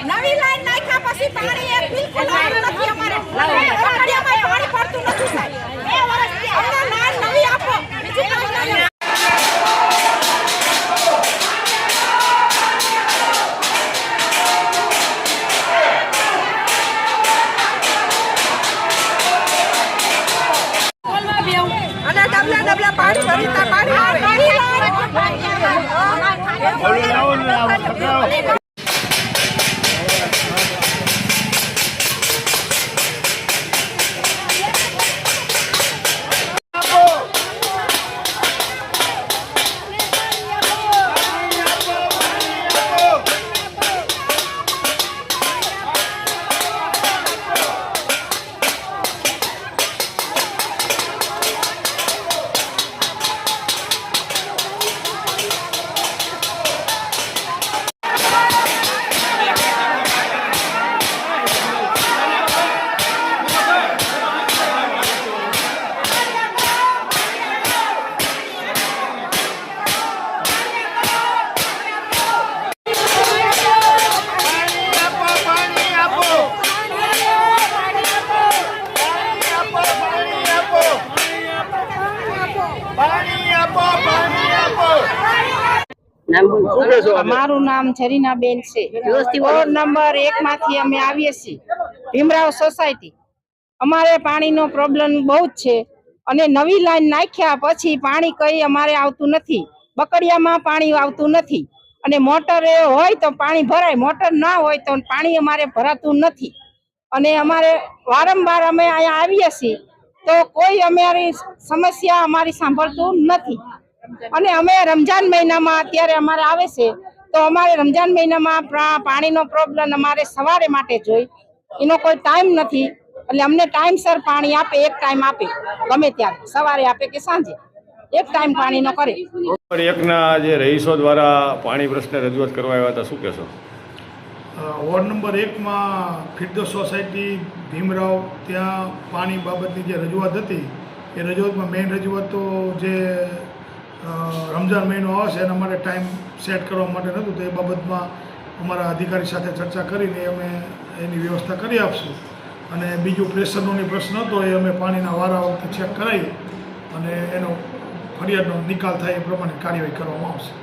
નવી લાઈન નાખ્યા પછી પાણી એક બિલકુલ આવ્યું નથી અમારે અઠવાડિયામાં પાણી પડતું નથી સાહેબ 2 વર્ષથી અમને લાઈન નવી આપો બીજું કાંઈ નહીં અને ડબલા પાણી ભરીતા પાણી આવે મારું નામ જરીનાબેન છે. વોર્ડ નંબર 1 માંથી અમે આવીએ છીએ, ભીમરાવ સોસાયટી. અમારે પાણીનો પ્રોબ્લેમ બહુ જ છે અને નવી લાઈન નાખ્યા પછી પાણી કઈ અમારે આવતું નથી. બકડિયામાં પાણી આવતું નથી અને મોટર હોય તો પાણી ભરાય, મોટર ના હોય તો પાણી અમારે ભરાતું નથી. અને અમારે વારંવાર અમે અહીંયા આવીએ છીએ તો કોઈ અમારી સમસ્યા અમારી સાંભળતું નથી. અને અમે રમજાન મહિનામાં અત્યારે અમારે આવે છે તો અમારે રમજાન મહિનામાં પાણીનો પ્રોબ્લેમ અમારે સવારે માટે જોઈ, એનો કોઈ ટાઈમ નથી. એટલે અમને ટાઈમસર પાણી આપે, એક ટાઈમ આપે, ગમે ત્યારે સવારે આપે કે સાંજે, એક ટાઈમ પાણીનો કરે. એકના જે રહીશો દ્વારા પાણી પ્રશ્ને રજૂઆત કરવા આવ્યા હતા, શું કહેશો? વોર્ડ નંબર 1માં ફિરદોસ સોસાયટી ભીમરાવ, ત્યાં પાણી બાબતની જે રજૂઆત હતી એ રજૂઆતમાં મેઇન રજૂઆત તો જે રમઝાન મહિનો આવશે એના માટે ટાઈમ સેટ કરવા માટે નહોતું, તો એ બાબતમાં અમારા અધિકારી સાથે ચર્ચા કરીને અમે એની વ્યવસ્થા કરી આપશું. અને બીજું પ્રેશરનો પ્રશ્ન હતો એ અમે પાણીના વારા વખતે ચેક કરાવી અને એનો ફરિયાદનો નિકાલ થાય એ પ્રમાણે કાર્યવાહી કરવામાં આવશે.